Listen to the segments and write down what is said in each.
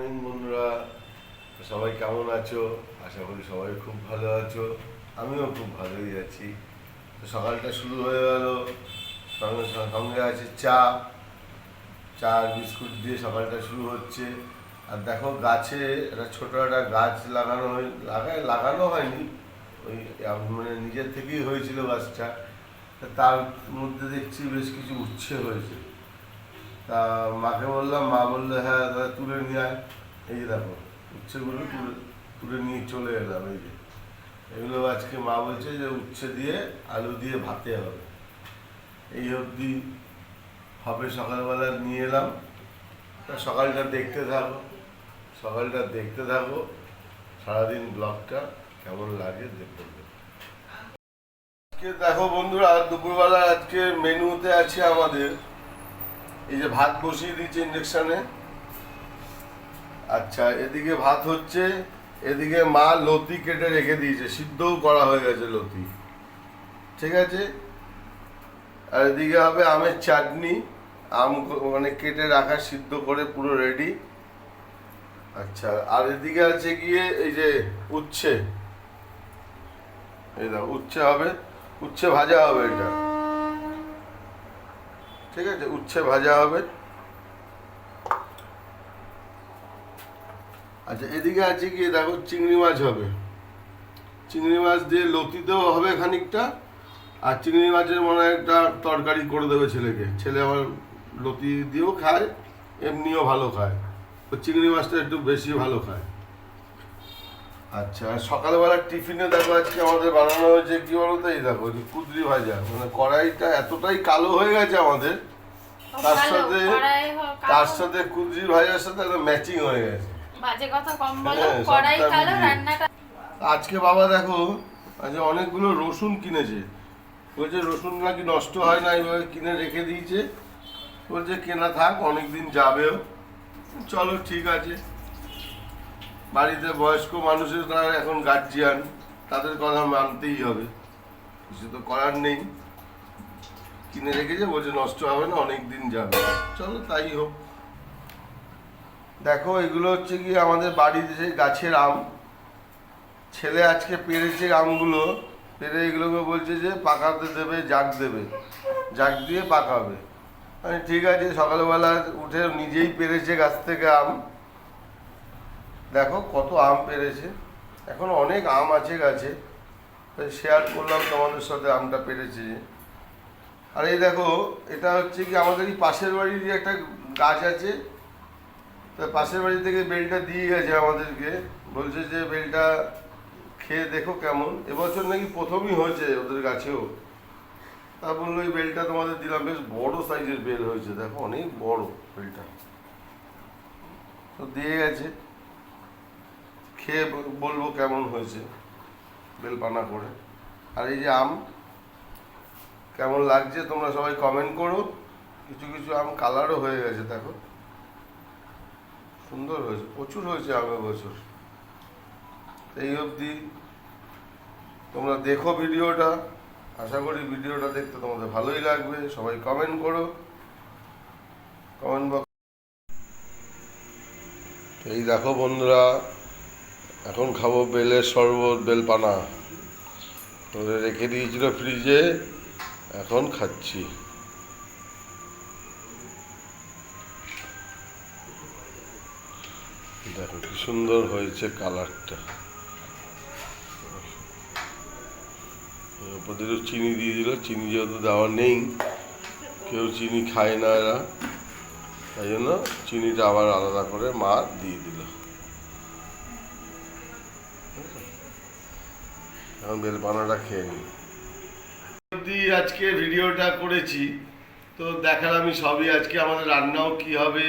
Morning বন্ধুরা, সবাই কেমন আছো? আশা করি সবাই খুব ভালো আছো। আমিও খুব ভালোই আছি। তো সকালটা শুরু হয়ে গেল, সঙ্গে সঙ্গে আছে চা আর বিস্কুট দিয়ে সকালটা শুরু হচ্ছে। আর দেখো গাছে একটা ছোটো একটা গাছ লাগানো হয়নি, ওই মানে নিজের থেকেই হয়েছিল গাছটা। তার মধ্যে দেখছি বেশ কিছু উচ্ছে হয়েছে। তা মাকে বললাম, মা বললো হ্যাঁ দাদা তুলে নিয়ে আয়। এই যে দেখো উচ্ছেগুলো তুলে তুলে নিয়ে চলে এলাম। এই যে এগুলো আজকে মা বলছে যে উচ্ছে দিয়ে আলু দিয়ে ভাতে হবে। এই অবধি হবে, সকালবেলা নিয়ে এলাম। তা সকালটা দেখতে থাকো সারাদিন ব্লগটা কেমন লাগে দেখতে। আজকে দেখো বন্ধুরা, দুপুরবেলা আজকে মেনুতে আছে আমাদের এই যে ভাত বসিয়ে দিচ্ছে ইন্ডাকশানে। আচ্ছা, এদিকে ভাত হচ্ছে, এদিকে মা লতি কেটে রেখে দিয়েছে, সিদ্ধও করা হয়ে গেছে লতি, ঠিক আছে। আর এদিকে হবে আমের চাটনি, আম মানে কেটে রাখা, সিদ্ধ করে পুরো রেডি। আচ্ছা, আর এদিকে আছে গিয়ে এই যে উচ্ছে, এই দেখো উচ্ছে হবে, উচ্ছে ভাজা হবে এটা, ঠিক আছে, উচ্ছে ভাজা হবে। আচ্ছা, এদিকে আছে কি দেখো চিংড়ি মাছ হবে, চিংড়ি মাছ দিয়ে লতিতেও হবে খানিকটা, আর চিংড়ি মাছের মনে হয় একটা তরকারি করে দেবে ছেলেকে। ছেলে আমার লতি দিয়েও খায়, এমনিও ভালো খায়, তো চিংড়ি মাছটা একটু বেশি ভালো খায়। আচ্ছা, সকালবেলার টিফিনে দেখো আজকে আমাদের বানানো হয়েছে কি বলতো, এই দেখো কুদরি ভাজা, মানে কড়াইটা এতটাই কালো হয়ে গেছে আমাদের, তার সাথে কুদরি ভাজার সাথে একটা ম্যাচিং হয়ে গেছে। বাজে কথা কম বলো, কড়াই কালো, রান্নাটা। আজকে বাবা দেখো আজ অনেকগুলো রসুন কিনেছে, বলছে রসুন নাকি নষ্ট হয় না, এইভাবে কিনে রেখে দিয়েছে, বলছে কেনা থাক অনেকদিন যাবেও। চলো ঠিক আছে, বাড়িতে বয়স্ক মানুষের তারা এখন গার্জিয়ান, তাদের কথা মানতেই হবে, কিছু তো করার নেই। কিনে রেখেছে, বলছে নষ্ট হবে না, অনেক দিন যাবে, চলো তাই হোক। দেখো এগুলো হচ্ছে কি আমাদের বাড়িতে যে গাছের আম, ছেলে আজকে পেরেছে আমগুলো, পেরে এগুলোকে বলছে যে পাকাতে দেবে, জাগ দিয়ে পাকাবে। মানে ঠিক আছে, সকালবেলা উঠে নিজেই পেরেছে গাছ থেকে আম, দেখো কত আম পেরেছে, এখন অনেক আম আছে গাছে, তাই শেয়ার করলাম তোমাদের সাথে আমটা পেরেছে। আর এই দেখো এটা হচ্ছে কি আমাদের এই পাশের বাড়ির একটা গাছ আছে, তা পাশের বাড়ি থেকে বেলটা দিয়ে গেছে আমাদেরকে, বলছে যে বেলটা খেয়ে দেখো কেমন, এবছর নাকি প্রথমই হয়েছে ওদের গাছেও। তা বললো এই বেলটা তোমাদের দিলাম, বেশ বড় সাইজের বেল হয়েছে, দেখো অনেক বড় বেলটা, তো দিয়ে গেছে, খেয়ে বলবো কেমন হয়েছে বেল পানা করে। আর এই যে আম কেমন লাগছে তোমরা সবাই কমেন্ট করো। কিছু কিছু আম কালারও হয়ে গেছে, দেখো সুন্দর হয়েছে, প্রচুর হয়েছে আম এবছর। এই অবধি তোমরা দেখো ভিডিওটা, আশা করি ভিডিওটা দেখতে তোমাদের ভালোই লাগবে। সবাই কমেন্ট করো, কমেন্ট বক্স। এই দেখো বন্ধুরা, এখন খাবো বেলের শরবত, বেলপানা ওদের রেখে দিয়েছিল ফ্রিজে, এখন খাচ্ছি। দেখো কি সুন্দর হয়েছে কালারটা, ওপর দিয়ে চিনি দিয়ে দিল, চিনি যেহেতু দেওয়া নেই, কেউ চিনি খায় না এরা, তাই জন্য চিনিটা আবার আলাদা করে মা দিয়ে দিল। এখন বেলপানাটা খেয়ে নিই। আজকে ভিডিওটা করেছি, তো দেখার আমি সবই, আজকে আমাদের রান্নাও কি হবে,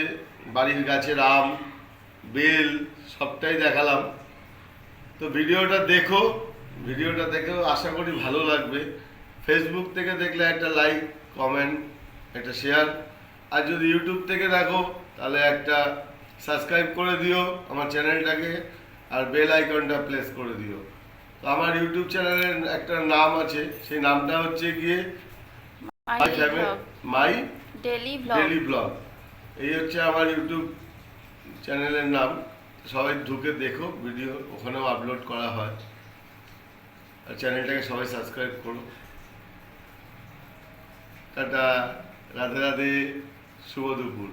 বাড়ির গাছের আম, বেল সবটাই দেখালাম। তো ভিডিওটা দেখেও আশা করি ভালো লাগবে। ফেসবুক থেকে দেখলে একটা লাইক, কমেন্ট, একটা শেয়ার, আর যদি ইউটিউব থেকে দেখো তাহলে একটা সাবস্ক্রাইব করে দিও আমার চ্যানেলটাকে, আর বেল আইকনটা প্রেস করে দিও। তো আমার ইউটিউব চ্যানেলের একটা নাম আছে, সেই নামটা হচ্ছে গিয়ে মাই ডেলি ব্লগ। এই হচ্ছে আমার ইউটিউব চ্যানেলের নাম, সবাই ঢুকে দেখো, ভিডিও ওখানেও আপলোড করা হয়। আর চ্যানেলটাকে সবাই সাবস্ক্রাইব করো। টাটা, রাধে রাধে, শুভ দুপুর।